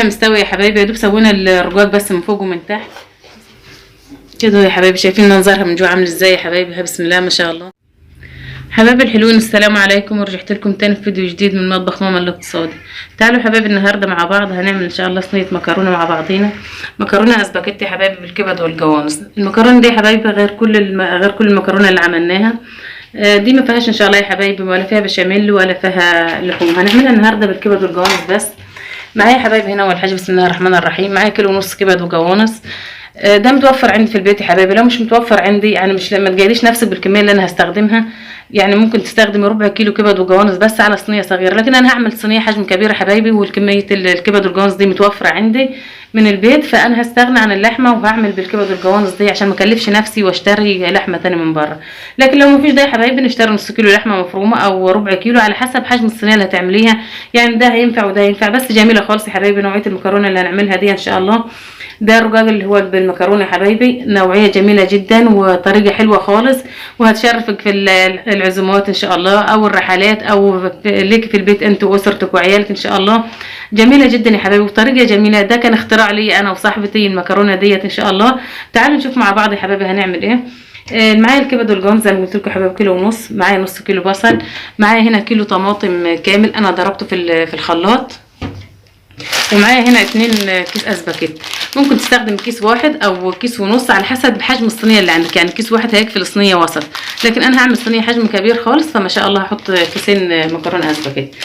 طلع مستوي يا حبايبي، يا دوب سوينا الرجاج بس من فوق ومن تحت كده يا حبايبي. شايفين منظرها من جوه عامل ازاي يا حبايبي؟ بسم الله ما شاء الله. حبايبي الحلوين، السلام عليكم، ورجعت لكم تاني في فيديو جديد من مطبخ ماما الاقتصادي. تعالوا يا حبايبي النهارده مع بعض هنعمل ان شاء الله صينيه مكرونه مع بعضينا، مكرونه اسباجيتي يا حبايبي بالكبد والجوانص. المكرونه دي يا حبايبي غير كل المكرونه اللي عملناها. دي ما فيهاش ان شاء الله يا حبايبي ولا فيها بشاميل ولا فيها لحوم، هنعملها النهارده بالكبد والجوانص بس. معايا يا حبايبي هنا اول حاجه بسم الله الرحمن الرحيم، معايا كيلو ونص كبد وجوانص. ده متوفر عندي في البيت يا حبايبي. لو مش متوفر عندي يعني مش ما تجيليش نفسك بالكميه اللي انا هستخدمها، يعني ممكن تستخدمي ربع كيلو كبد وجوانص بس على صينيه صغيره، لكن انا هعمل صينيه حجم كبير يا حبايبي، والكميه الكبد والجوانص دي متوفره عندي من البيت، فانا هستغنى عن اللحمه وهعمل بالكبد والجوانص دي عشان ما اكلفش نفسي واشتري لحمه تاني من بره. لكن لو مفيش ده يا حبايبي نشتري نص كيلو لحمه مفرومه او ربع كيلو على حسب حجم الصينيه اللي هتعمليها، يعني ده هينفع وده هينفع. بس جميله خالص يا حبايبي نوعيه المكرونه اللي هنعملها دي ان شاء الله. ده الرجاج اللي هو بالمكرونه يا حبايبي، نوعيه جميله جدا وطريقه حلوه خالص، وهتشرفك في العزومات ان شاء الله او الرحلات او ليك في البيت انت واسرتك وعيالك ان شاء الله. جميله جدا يا حبايبي وطريقه جميله. ده كان اختراع لي انا وصاحبتي المكرونه ديت ان شاء الله. تعالوا نشوف مع بعض يا حبايبي هنعمل ايه. معايا الكبد والجوانص زي ما قلت لكم يا حبايبي كيلو ونص، معايا نص كيلو بصل، معايا هنا كيلو طماطم كامل انا ضربته في الخلاط، ومعايا هنا 2 كيس اسباجيتي. ممكن تستخدم كيس واحد او كيس ونص على حسب حجم الصينيه اللي عندك، يعني كيس واحد هيكفي الصينيه وسط، لكن انا هعمل صينيه حجم كبير خالص فما شاء الله هحط كيسين مكرونه اسباجيتي.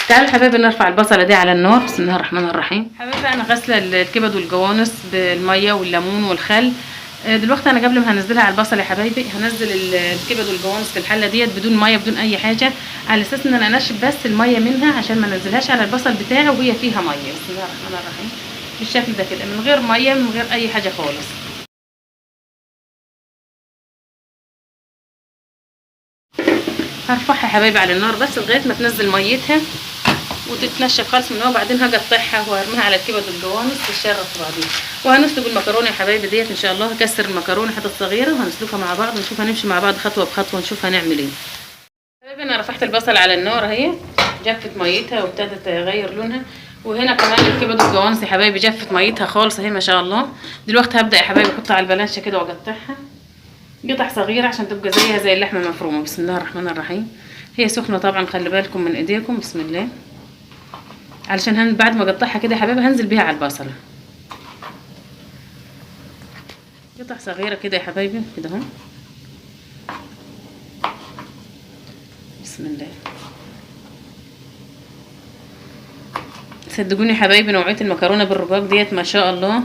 تعالوا حبايبي نرفع البصله دي على النار بسم الله الرحمن الرحيم. حبايبي انا غاسله الكبد والجوانص بالميه والليمون والخل. دلوقتي انا قبل ما هنزلها على البصل يا حبايبي هنزل الكبد والجوانص في الحله ديت بدون ميه بدون اي حاجه، على اساس ان انا انشف بس الميه منها عشان ما انزلهاش على البصل بتاعي وهي فيها ميه. بسم الله الرحمن الرحيم بالشكل ده كده من غير ميه من غير اي حاجه خالص. هرفعها يا حبايبي على النار بس لغايه ما تنزل ميتها وتتنشف خالص منها، وبعدين هقطعها وهرميها على الكبد والجوانص تتشرب في بعضيها. وهنسلق المكرونه يا حبايبي ديت ان شاء الله. هكسر المكرونه حتت صغيره وهنسلقها مع بعض ونشوف هنمشي مع بعض خطوه بخطوه نشوف هنعمل ايه. حبايبي انا رفعت البصل على النار اهي، جفت ميتها وابتدت تغير لونها، وهنا كمان الكبد والجوانص يا حبايبي جفت ميتها خالص اهي ما شاء الله. دلوقتي هبدا يا حبايبي احطها على البلانشه كده واقطعها قطع صغيره عشان تبقى زيها زي اللحمه المفرومه. بسم الله الرحمن الرحيم. هي سخنه طبعا خلي بالكم من ايديكم. بسم الله. علشان بعد ما اقطعها كده يا حبايبي هنزل بيها على البصله قطع صغيره كده يا حبايبي كده اهو. بسم الله. صدقوني يا حبايبي نوعيه المكرونه بالرقاق ديت ما شاء الله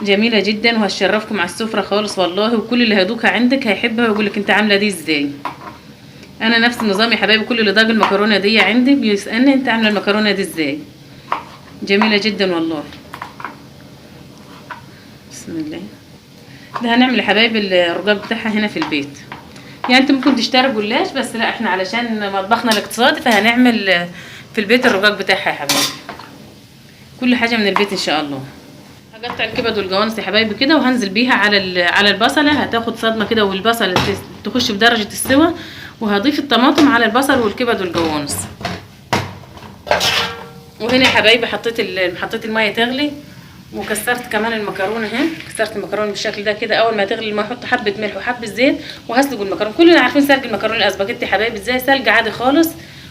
جميله جدا وهتشرفكم على السفره خالص والله، وكل اللي هيدوقها عندك هيحبها ويقول لك انت عامله دي ازاي. انا نفس النظام يا حبايبي، كل اللي ضاق المكرونه دي عندي بيسالني انت عامله المكرونه دي ازاي. جميله جدا والله. بسم الله. ده هنعمل يا حبايبي الرقاق بتاعها هنا في البيت، يعني انت ممكن تشتري جلاش بس لا احنا علشان مطبخنا الاقتصادي فهنعمل في البيت الرقاق بتاعها يا حبايبي. كل حاجه من البيت ان شاء الله. هقطع الكبد والجوانص يا حبايبي كده وهنزل بيها على البصله، هتاخد صدمه كده والبصله تخش في درجه السوا، وهضيف الطماطم على البصل والكبد والجوانص. وهنا يا حبايبي حطيت الميه تغلي، وكسرت كمان المكرونه اهي. كسرت المكرونه بالشكل ده كده. اول ما تغلي الميه احط حبه ملح وحبه زيت وهسلق المكرونه. كلنا عارفين سلق المكرونه الاسباجيتي يا حبايبي ازاي، سلق عادي خالص،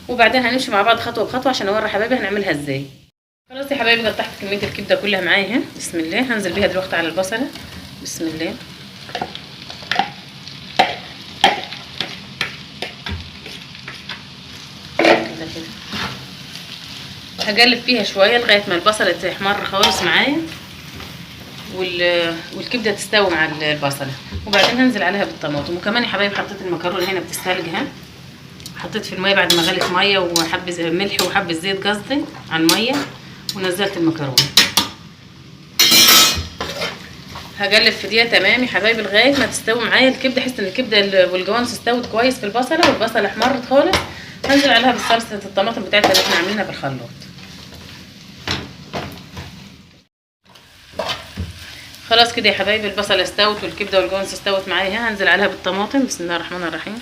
وبعدين هنمشي مع بعض خطوه بخطوه عشان اوري حبايبي هنعملها ازاي. خلاص يا حبايبي قطعت كميه الكبده كلها معايا اهي. بسم الله. هنزل بيها دلوقتي على البصله. بسم الله. هقلب فيها شويه لغايه ما البصله تحمر خالص معايا والكبده تستوي مع البصله، وبعدين هنزل عليها بالطماطم. وكمان يا حبايبي حطيت المكرونه هنا بتستلقها، حطيت في الميه بعد ما غلت ميه وحبه ملح وحبه زيت قصدي على الميه، ونزلت المكرونه. هقلب في دي تمام يا حبايبي لغايه ما تستوي معايا الكبده، احس ان الكبده والجوانص استوت كويس في البصله والبصله احمرت خالص. هنزل عليها بصلصه الطماطم بتاعتها اللي احنا عاملينها بالخلاط. خلاص كده يا حبايبي البصله استوت والكبده والجوانص استوت معايا. هنزل عليها بالطماطم. بسم الله الرحمن الرحيم.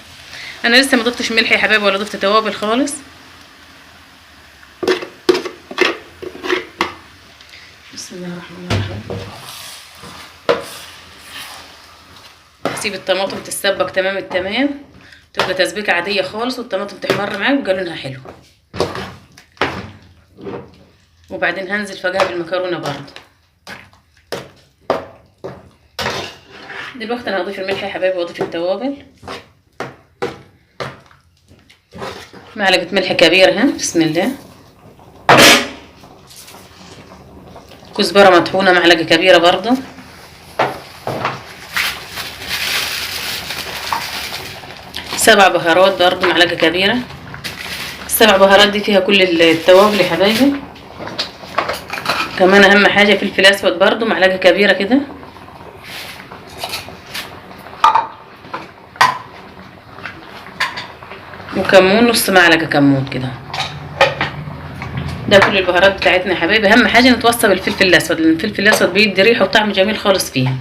انا لسه ما ضفتش ملح يا حبايبي ولا ضفت توابل خالص. بسم الله الرحمن الرحيم. هسيب الطماطم تتسبك تمام التمام، تبقى تسبيكه عاديه خالص، والطماطم تحمر معاك ويبقى لونها حلو. وبعدين هنزل فوقها بالمكرونه برضه. دلوقتي انا هضيف الملح يا حبايبي واضيف التوابل. معلقه ملح كبيره اهي، بسم الله. كزبره مطحونه معلقه كبيره برضه. سبع بهارات برضه معلقه كبيره. السبع بهارات دي فيها كل التوابل يا حبايبي. كمان اهم حاجه فلفل اسود برضه معلقه كبيره كده. وكمون نص معلقه كمون كده. ده كل البهارات بتاعتنا يا حبايبي. اهم حاجه نتوصى بالفلفل الاسود، لان الفلفل الاسود بيدي ريحه وطعم جميل خالص فيها.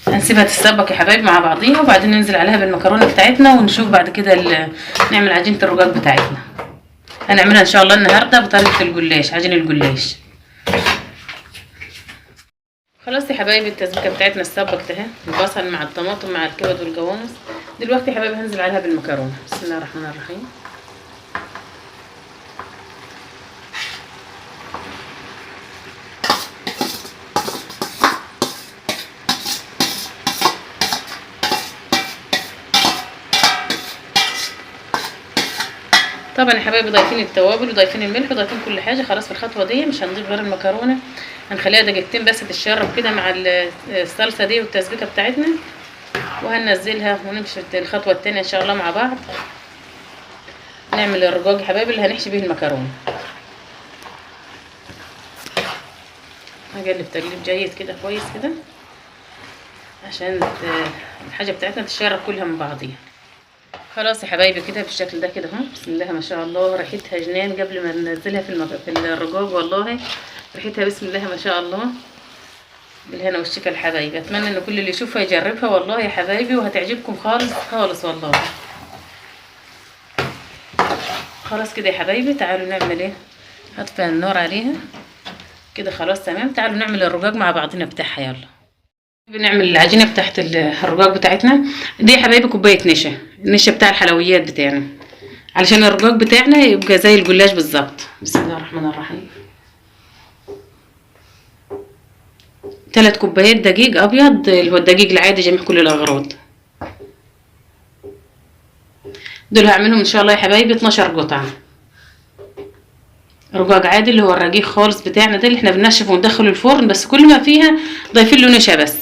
هنسيبها تتسبك يا حبايبي مع بعضيها، وبعدين ننزل عليها بالمكرونه بتاعتنا، ونشوف بعد كده نعمل عجينه الرقاق بتاعتنا. هنعملها ان شاء الله النهارده بطريقه الجلاش، عجين الجلاش. خلاص يا حبايبي التسبيكه بتاعتنا اتسبكت اهي، البصل مع الطماطم مع الكبد والجوانص. دلوقتي يا حبايبي هنزل عليها بالمكرونه. بسم الله الرحمن الرحيم. طبعا يا حبايبي ضايفين التوابل وضايفين الملح وضايفين كل حاجه. خلاص في الخطوه دي مش هنضيف غير المكرونه، هنخليها دقيقتين بس تتشرب كده مع الصلصه دي والتسبيكه بتاعتنا، وهننزلها ونمشي الخطوه الثانيه ان شاء الله مع بعض. نعمل الرقاق يا حبايبي اللي هنحشي بيه المكرونه. هقلب تقليب جيد كده كويس كده عشان الحاجه بتاعتنا تتشرب كلها من بعضيها. خلاص يا حبايبي كده بالشكل ده كده اهو. بسم الله ما شاء الله، ريحتها جنان قبل ما ننزلها في الرقاق. والله ريحتها بسم الله ما شاء الله. بالهنا والشفا يا حبايبي. اتمنى ان كل اللي يشوفها يجربها والله يا حبايبي، وهتعجبكم خالص خالص والله. خلاص كده يا حبايبي، تعالوا نعمل ايه، هطفي النار عليها كده. خلاص تمام، تعالوا نعمل الرقاق مع بعضنا بتاعها. يلا بنعمل العجينه بتاعت الرقاق بتاعتنا دي يا حبايبي. كوبايه نشا، النشا بتاع الحلويات بتاعنا، علشان الرقاق بتاعنا يبقى زي الجلاش بالظبط. بسم الله الرحمن الرحيم. 3 كوبايات دقيق ابيض، اللي هو الدقيق العادي جميع كل الاغراض. دول هعملهم ان شاء الله يا حبايبي 12 قطعه رقاق عادي، اللي هو الرقيق خالص بتاعنا ده اللي احنا بننشفه وندخله الفرن، بس كل ما فيها ضايفين له نشا بس.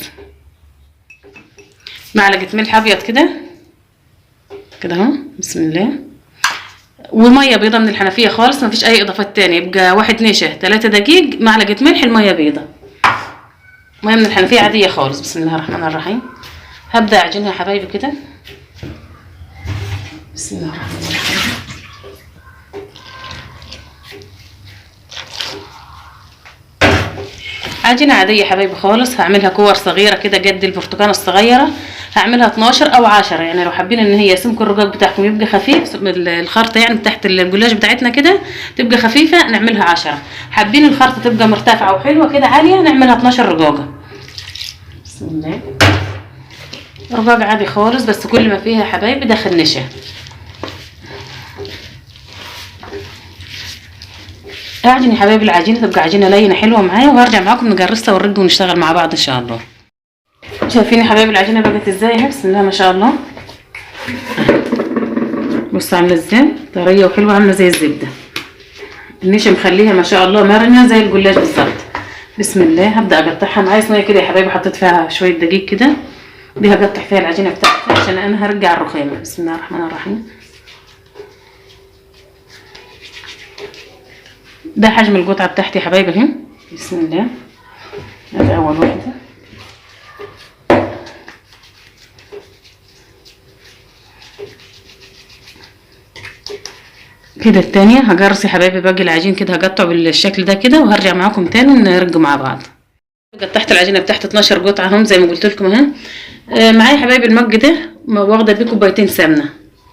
معلقه ملح ابيض كده كده اهو، بسم الله. وميه بيضه من الحنفيه خالص، مفيش اي اضافات تانية. يبقى 1 نشا 3 دقيق معلقه ملح، الميه بيضه، ميه من الحنفيه عاديه خالص. بسم الله الرحمن الرحيم. هبدا اعجنها يا حبايبي كده. بسم الله الرحمن الرحيم. عجينه عاديه يا حبايبي خالص. هعملها كور صغيره كده قد البرتقانه الصغيره. هعملها 12 او 10، يعني لو حابين ان هي سمك الرقاق بتاعكم يبقى خفيف، الخرطه يعني تحت الجلاش بتاعتنا كده تبقى خفيفه، نعملها 10. حابين الخرطه تبقى مرتفعه وحلوه كده عاليه، نعملها 12 رقاقه. بسم الله. رقاق عادي خالص، بس كل ما فيها يا حبايبي داخل نشا. اعجن يا حبايبي العجينه تبقى عجينه لينه حلوه معايا، وهرجع معاكم نجرسها ونرد ونشتغل مع بعض ان شاء الله. شايفين يا حبايبي العجينه بقت ازاي اهي، بسم الله ما شاء الله. بصوا عامله ازاي، طريه وحلوه عامله زي الزبده. النشا مخليها ما شاء الله مرنه زي الجلاش بالظبط. بسم الله. هبدا اقطعها معايا صينيه كده يا حبايبي، حطيت فيها شويه دقيق كده، دي هقطع فيها العجينه بتاعتي عشان انا هرجع الرخامه. بسم الله الرحمن الرحيم. ده حجم القطعه بتاعتي يا حبايبي اهي. بسم الله. ادي اول واحده كده. التانية هجرس يا حبايبي باقي العجين كده، هقطعه بالشكل ده كده، وهرجع معاكم تاني نرج مع بعض. قطعت العجينه بتاعت 12 قطعه هم زي ما قلت لكم اهي. معايا يا حبايبي المج ده واخده بيه كوبايتين سمنه.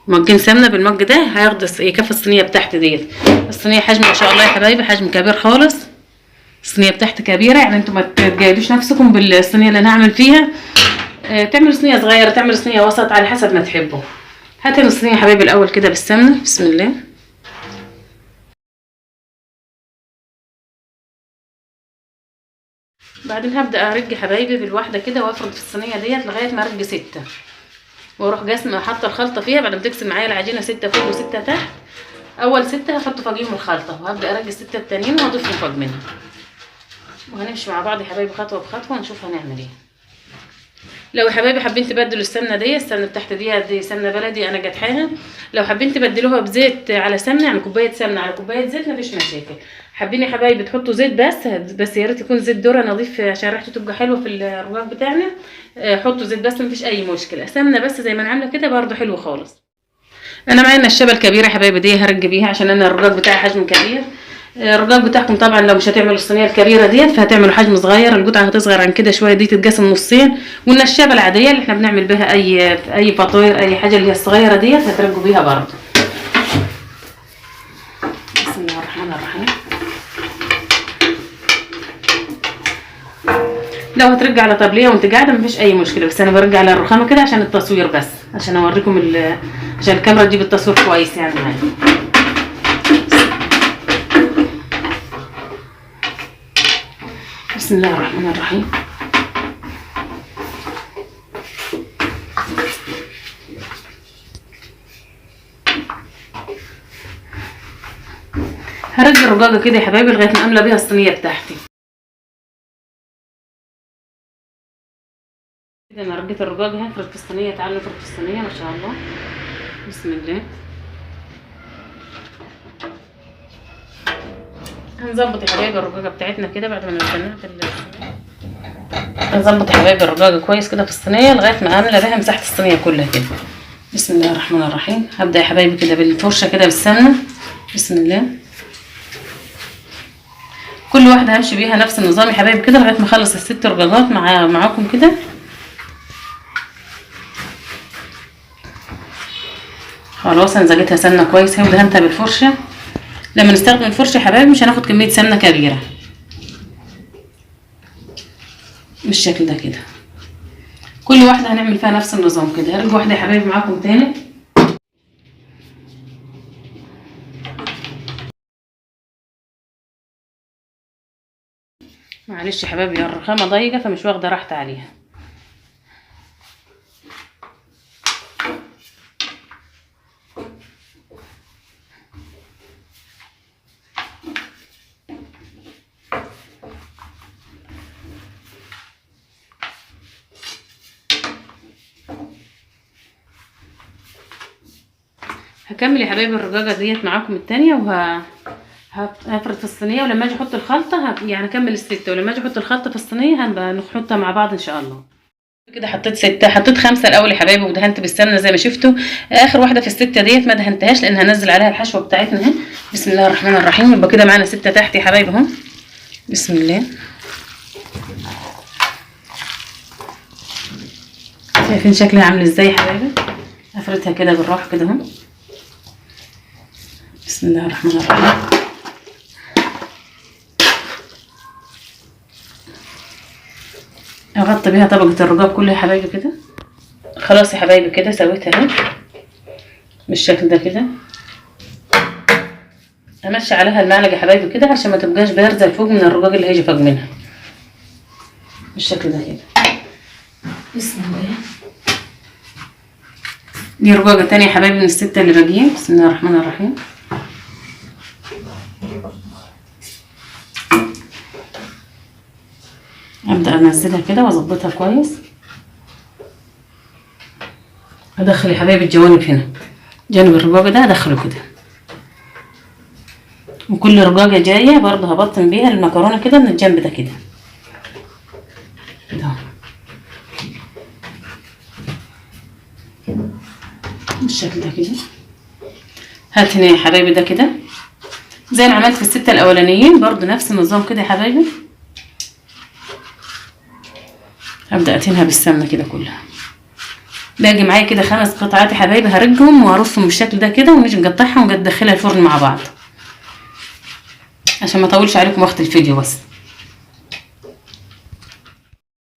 مجين سمنه بالمج ده هياخد يكفي الصينيه بتاعتي ديت. الصينيه حجم ما شاء الله يا حبايبي، حجم كبير خالص. الصينيه بتاعتي كبيره، يعني انتوا ما تجاهدوش نفسكم بالصينيه اللي انا هعمل فيها. تعملوا صينيه صغيره، تعملوا صينيه وسط، على حسب ما تحبوا. هاتوا الصينيه يا حبايبي الاول كده بالسمنه، بسم الله. بعدين هبدا ارج حبايبي بالواحده كده، وافرد في الصينيه ديت لغايه ما ارج 6، واروح جاسمه حاطه الخلطه فيها. بعد ما تكسر معايا العجينه 6 فوق و6 تحت، اول 6 هحط فوقيهم الخلطه، وهبدا ارج ال6 التانيين وهضيفهم فوق منهم، وهنمشي مع بعض يا حبايبي خطوه بخطوه ونشوف هنعمل ايه. لو يا حبايبي حابين تبدلوا السمنه دي، السمنه بتاعت دي سمنه بلدي انا جاتحاها، لو حابين تبدلوها بزيت على سمنه، يعني كوبايه سمنه على كوبايه زيت، مفيش مشاكل. حابين يا حبايبي تحطوا زيت بس يا ريت يكون زيت ذره نظيف عشان ريحته تبقى حلوه في الرقاق بتاعنا. حطوا زيت بس، مفيش اي مشكله. سمنه بس زي ما انا عامله كده برده حلو خالص. انا معايا النشابه الكبيره يا حبايبي دي، هرج بيها عشان انا الرقاق بتاعي حجم كبير. الرقاق بتاعكم طبعا لو مش هتعملوا الصينيه الكبيره ديت فهتعملوا حجم صغير، القطعه هتصغر عن كده شويه، دي تتقسم نصين. والنشابه العاديه اللي احنا بنعمل بها اي فطاير، اي حاجه اللي هي الصغيره ديت هترجوا بيها برضه. بسم الله الرحمن الرحيم. لو هترجع على طبليه وانت قاعده مفيش اي مشكله، بس انا برجع على الرخامه كده عشان التصوير بس، عشان اوريكم عشان الكاميرا تجيب التصوير كويس يعني معايا. بسم الله الرحمن الرحيم. هرج الرقاقه كده يا حبايبي لغايه ما املى بيها الصينيه بتاعتي. كده انا رجيت الرقاقه، هفرد في الصينيه. تعالوا نفرد في الصينيه ما شاء الله. بسم الله. هنظبط يا حبايبي الرقاقه بتاعتنا كده بعد ما نزلناها في الصينيه. هنظبط يا حبايبي الرقاقه كويس كده في الصينيه لغايه ما املى بها مساحه الصينيه كلها كده. بسم الله الرحمن الرحيم. هبدا يا حبايبي كده بالفرشه كده بالسمنه، بسم الله. كل واحده همشي بيها نفس النظام يا حبايبي كده لغايه ما اخلص ال6 رقاقات معاكم كده. خلاص انا زجيتها سمنه كويس اهي ودهنتها بالفرشه. لما نستخدم الفرشه يا حبايبي مش هناخد كميه سمنه كبيره بالشكل ده كده. كل واحده هنعمل فيها نفس النظام كده. هرجع واحده يا حبايبي معاكم تاني. معلش يا حبايبي الرخامه ضيقه فمش واخده راحتي عليها. هكمل يا حبايبي الرقاقه ديت معاكم التانية، هفرد في الصينيه. ولما اجي احط الخلطه يعني اكمل ال6، ولما اجي احط الخلطه في الصينيه هنبقى نحطها مع بعض ان شاء الله. كده حطيت 6، حطيت 5 الاول يا حبايبي ودهنت بالسمنه زي ما شفتوا. اخر واحده في ال6 ديت ما دهنتهاش لان هنزل عليها الحشوه بتاعتنا اهي. بسم الله الرحمن الرحيم. يبقى كده معانا 6 تحت يا حبايبي اهو. بسم الله. شايفين شكلها عامل ازاي يا حبايبي؟ افردها كده بالراحه كده اهو. بسم الله الرحمن الرحيم. اغطي بيها طبقه الرقاق كلها يا حبايبي كده. خلاص يا حبايبي كده سويتها اهي بالشكل ده كده. امشي عليها المعلقه يا حبايبي كده عشان ما تبقاش بارزه لفوق من الرقاق اللي هيجي فوق منها بالشكل ده كده. بسم الله. دي رقاقه تانية يا حبايبي من ال6 اللي باقيين. بسم الله الرحمن الرحيم. ابدا انزلها كده واظبطها كويس. هدخل يا حبايبي الجوانب هنا، جانب الرقاقه ده هدخله كده، وكل رقاقه جايه برضه هبطن بيها المكرونه كده من الجنب ده كده كده بالشكل ده كده. هات هنا يا حبايبي ده كده زي ما عملت في ال6 الاولانيين، برضه نفس النظام كده يا حبايبي. هبدا اتنها بالسمنه كده كلها باقي معايا كده 5 قطعات يا حبايبي، هرجهم وهرصهم بالشكل ده كده ونيجي نقطعها وندخلها الفرن مع بعض عشان ما اطولش عليكم وقت الفيديو. بس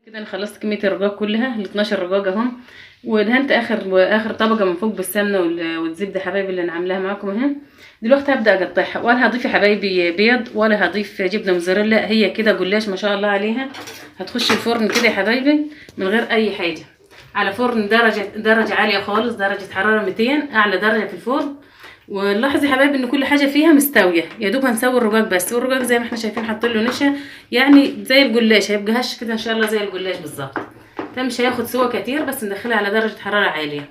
كده انا خلصت كميه الرقاق كلها، ال 12 رقاق اهم، ودهنت اخر طبقه من فوق بالسمنه والزبده حبايبي اللي انا عاملاها معاكم اهي. دلوقتي هبدا اقطعها، ولا هضيف يا حبايبي بيض ولا هضيف جبنه موزاريلا، هي كده جلاش ما شاء الله عليها. هتخش الفرن كده يا حبايبي من غير اي حاجه، على فرن درجه عاليه خالص، درجه حراره 200، اعلى درجه في الفرن. ونلاحظ يا حبايبي ان كل حاجه فيها مستويه، يا دوب هنسوي الرقاق بس، والرقاق زي ما احنا شايفين حاطين له نشا، يعني زي الجلاش، هيبقى هش كده ان شاء الله زي الجلاش بالظبط. ده مش هياخد سوا كتير، بس ندخلها على درجه حراره عاليه.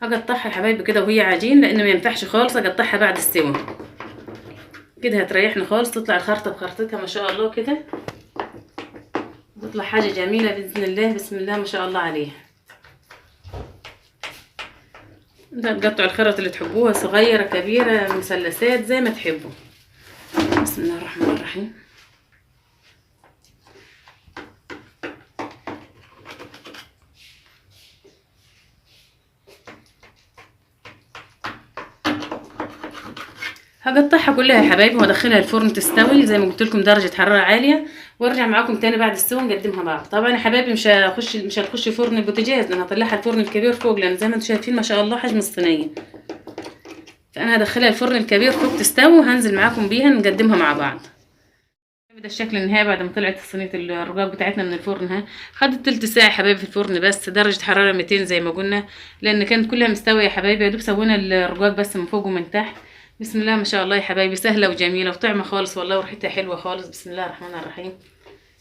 هقطعها يا حبايبي كده وهي عجين، لان ما ينفعش خالص اقطعها بعد السوا كده، هتريحنا خالص، تطلع الخرطه بخرطتها ما شاء الله كده، تطلع حاجه جميله باذن الله. بسم الله ما شاء الله عليها. ده تقطعوا الخرط اللي تحبوها، صغيره كبيره مثلثات زي ما تحبوا. بسم الله الرحمن الرحيم. هقطعها كلها يا حبايبي وادخلها الفرن تستوي زي ما قلت لكم درجه حراره عاليه، وارجع معاكم تاني بعد السوا نقدمها بعض. طبعا يا حبايبي مش هتخش فرن البوتاجاز، انا هطلعها الفرن الكبير فوق، لان زي ما انتم شايفين ما شاء الله حجم الصينيه. فانا هدخلها الفرن الكبير فوق تستوي، وهنزل معاكم بيها نقدمها مع بعض. ده الشكل النهائي بعد ما طلعت صينيه الرقاق بتاعتنا من الفرن. ها خدت تلت ساعه يا حبايبي في الفرن، بس درجه حراره 200 زي ما قلنا، لان كانت كلها مستويه يا حبايبي، يا دوب سوينا الرقاق بس من فوق ومن تحت. بسم الله ما شاء الله يا حبايبي، سهله وجميله وطعمه خالص والله، وريحتها حلوه خالص. بسم الله الرحمن الرحيم.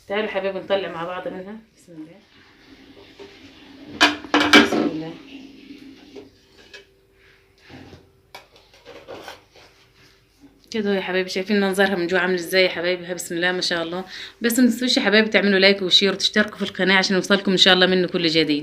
تعالوا يا حبايبي نطلع مع بعض منها. بسم الله بسم الله. كده يا حبايبي شايفين منظرها من جوه عامل ازاي يا حبايبي. بسم الله ما شاء الله. بس ما تنسوش يا حبايبي تعملوا لايك وشير وتشتركوا في القناه عشان يوصلكم ان شاء الله منه كل جديد.